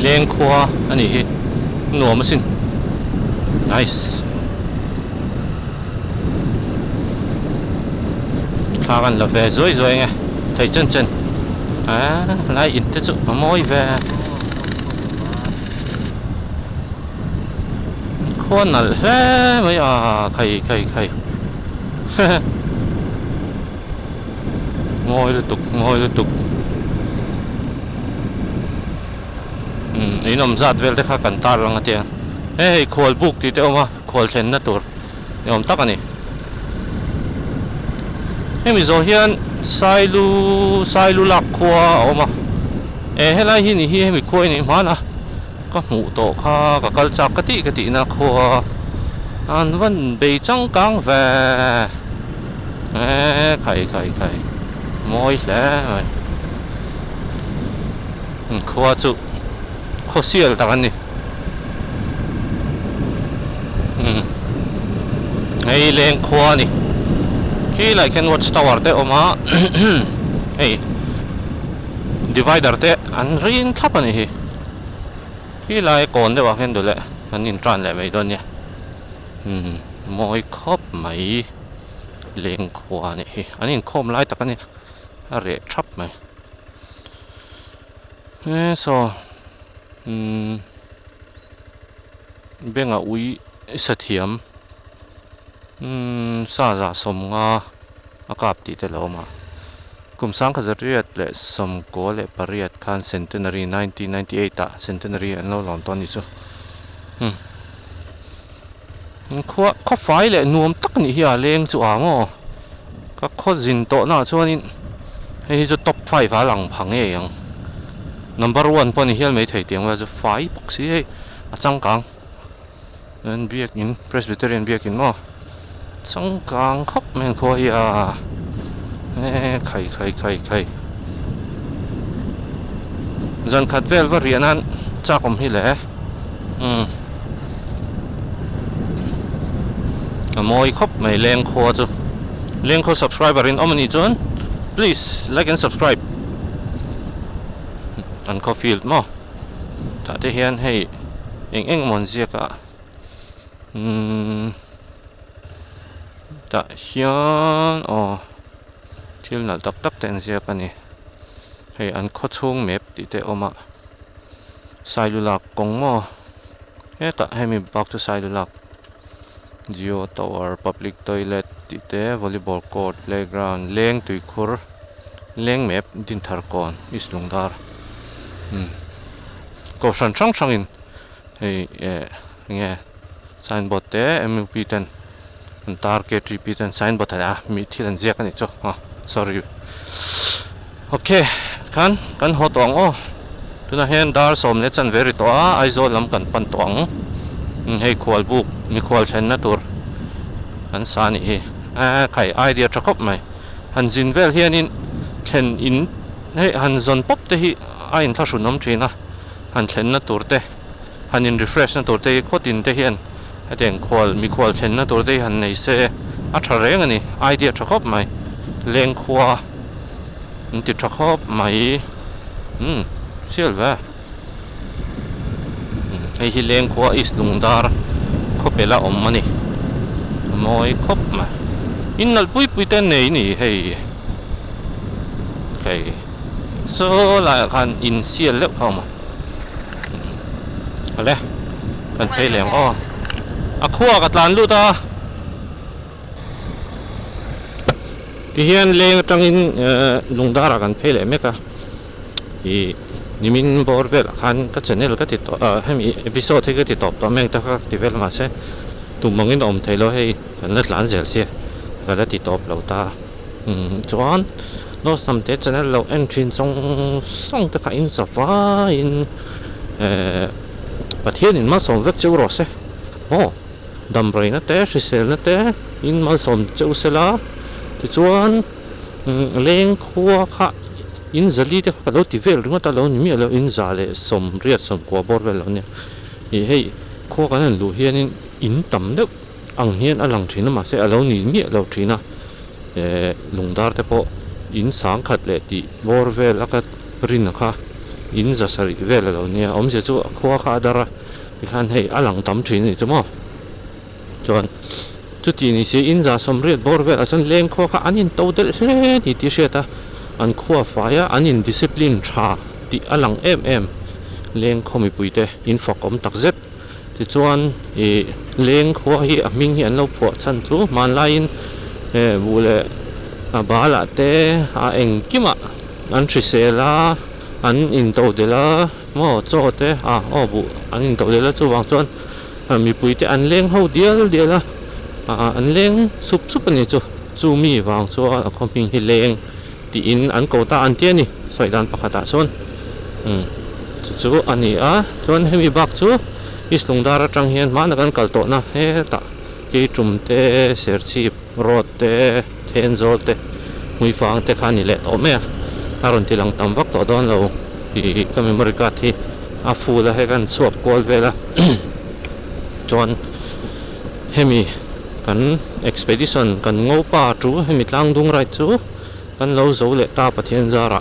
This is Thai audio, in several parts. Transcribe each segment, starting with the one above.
เลงครัวอันนี้หนัวมาสิ nice ข้ากันละเวสวยๆไงไทยจันไล่อินเตจุมอยเวคนนั่นแหละไม่ใคร งอยเลยตุกนี่น้ำซัดเวลได้ข้ากันตาลังอาเจียเฮ้ยขวดบุกที่เดียวมาขวดเซนนะตัวนี่ผมตักอันนี้เฮ้ยมีโซเฮียนไซลูลักขวดออกมาเฮ้ยไรที่นี่มีขวดนี่มานะก็หูโตข้าก็กระจักกะตินะขวดอันวันเบจังกังเวใครมอยแล้วขวดจุขวดเสียแล้วกันนี่ไอ้เลงขวดนี่ที่ไรแค่วัดสตาร์เตออกมาไอ้divider เตอันรีนทับอันนี้ที่ไรก่อนได้ว่าแค่ดูแลอันนี้ตรันแหละไม่โดนเนี่ยมอยครบไหมเลงขวานี่อันนี้คมไล่ตะกันนี่อะไรทับไหมเบ่งอุ้ยเสถียรซาสมงาอากาศติดแล้วมากุมสังขจริยและสมโกและปริยัติคัน centenary 1998อ่ะ centenary อันเราหลอนตอนนี้ซูข้อไฟเลยนวมตักนี่เฮียเลงจู่อ่างก็ข้อจินโตน่ะช่วงนี้ให้จะท็อปไฟฟ้าหลังพังเอง number one พอนี่เฮียไม่ถ่ายเตียงว่าจะไฟปกสิจังกังนั่นเบียกิน Presbyterian เบียกินมั้งจังกังครับแม่งข้อเฮียใครจันขัดเวลว่าเรียนนั้นจากผมที่แหละมอยครับไม่เลี้ยงขวดเลี้ยงขวด subscriber in omni John please like and subscribe อันข้อฟิลด์มั้งถ้าได้เห็นให้เอ็งมันเสียกะแต่เห็นที่นั่นตักแต่งเสียกันนี่ให้อันข้อช่วงเมฟติดแต่ออกมาไซลูลักกงมั้งแต่ให้มีบอกจะไซลูลักGeo Tower Public Toilet ติดแต่ Volleyball Court Playground เลี้ยงตุยคูร์เลี้ยงเมฟดินทาร์กอนอิสลงดาร์ก็ช่างอินให้เนี่ย signboard เต้ MUP 10อัน target repeat อัน signboard อะไรมีที่นั่นเสียกันอีกจ้ะsorry โอเคกันหัวตวงตัวนั้นเห็นดาร์สมเนี่ยจันเวริตัวไอโซลำกันปันตวงให้ควอลบุกมีควอลเชนนะตัวอันสานี่ใครไอเดียจะครบไหมฮันจินเวลเฮียนินเช่นอินให้ฮันจนป๊อปเตะไออินทัชุนน้ำจีนะฮันเชนนะตัวเตะฮันอินรีเฟรชนะตัวเตะโคตินเตะเฮียนให้เด็กควอลมีควอลเชนนะตัวเตะฮันในเซอัตราเร่งอันนี้ไอเดียจะครบไหมเลี้ยงความันติดจะครบไหมเชื่อหรือเปล่าไอ้ที่เลี้ยงควาอิสลุงดาร์เขาเป็นละมันนี่มอยครบมาอินนัลปุยเต้นนี่เฮ้ยโอเคโซ่ละกันอินเซียเล็กเข้ามาอะไรกันเพลแหลมอะขั้วกับตานลูตาที่เห็นเลี้ยงจังอินลุงดาร์กันเพลแหลมไหมครับนี่มินบอร์เวลคันก็จะเนี่ยเราก็ติดต่อให้มีเอพิโซดที่ก็ติดต่อตัวแม่งแต่ก็ติดเวลมาใช่ตุ่มมองอินอมไทยเราให้กันเลือดหลานเสียเสียก็ได้ติดต่อเราตาจวนเราทำเด็ดจะเนี่ยเราเอ็นทรินส่งตะไคร้อินสฟ้าอินประเทศอินมาส่งเว็บเจ้ารอเซ่ดัมบรีนั่นเต้ชิเซลนั่นเต้อินมาส่งเจ้าเสลาที่จวนเลี้ยงขัวค่ะอินจะลีเด็กเราที่เวลหรือว่าตาเรานี่มีเราอินจะเลยสมเรียดสมกว่าบอร์เวลเราเนี่ยเฮ้ยขัวกันนั่นลูเฮียนี่อินต่ำเด็กอังเฮียนอลังทีน่ะมาเสียเรานี่มีเราทีน่ะลุงดาร์แต่พออินสังขัดเลยที่บอร์เวลแล้วก็รินนะคะ in za sari vel lo nia om se chu khua kha dara ti khan hei alang tam thin ni chumo chuan chu ti ni se in za som riat bor vel a chan leng khua kha anin to del hle ni ti hriata an khua faya anin discipline tha ti alang em leng khomi puite in fok om tak zet ti chuan e leng khua hi a ming hi an lo phua chan chu man lain bule a bala te a eng kima an trisela an in to de la mo cho te o bu an in to de la chu wang chuan mi puite an leng ho dial la an leng sup ani chu mi wang chu a khomping hi leng ti in an ko ta an tia ni soi dan pakhata chuan chu ani a chuan hemi bak chu islungdar atang hian man kan kal to na he ta ke tum te serchi rot te thenzol te mui fang te khani le to me aron tilang tam vak to don lo i ka memory card hi a full he kan swap call vela chuan hemi kan expedition kan ngopa chu hemi tlang dung rai chu kan lo zo le ta pathian zara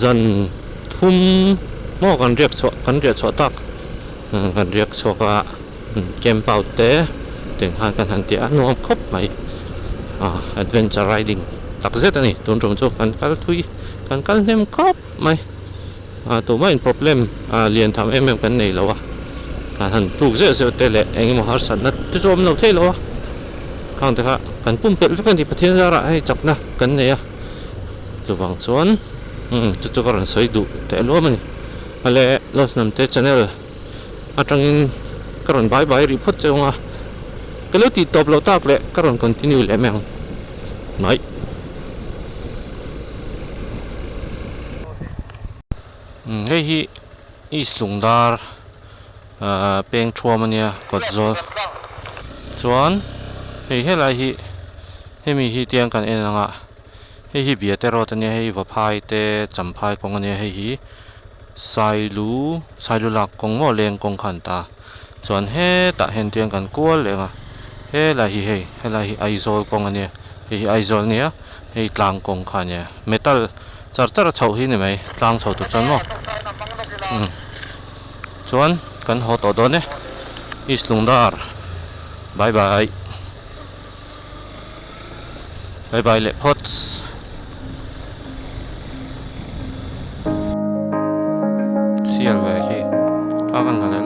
zan thum mo kan riak cho tak kan riak cho ka camp out te teng han han ti anuam khop mai adventure riding tak zet ani tun rom chu kan kal thui kan kal nem khop mai to mai problem lian tham kan nei lo han tuk ze te le eng mo har san na tu zom no the lo khang te kha kan pum pel kan ti pathian zara ai chak na kan nei chu wang chuan chu karon soi du te lo mani ale los nam te channel atangin karon bye report chunga kalau ti top lo tak le karon continue le meng mai hei hi islungdar peng thuamania kotzol chuan hei helai hi hemi hi tiang kan enanga hei hi biatero tania hei vaphai te champhai kong ania hei hi sailu lak kong mo leng kong khan ta chuan he ta hen tiang kan kual lenga helai hi aizol kong ania hei aizol nia hei tlang kong khan nia metal char chho hi ni mai tlang chho tu chan mo chuan kan ho to do ne islungdar bye bye le pots sial ve ki akan kan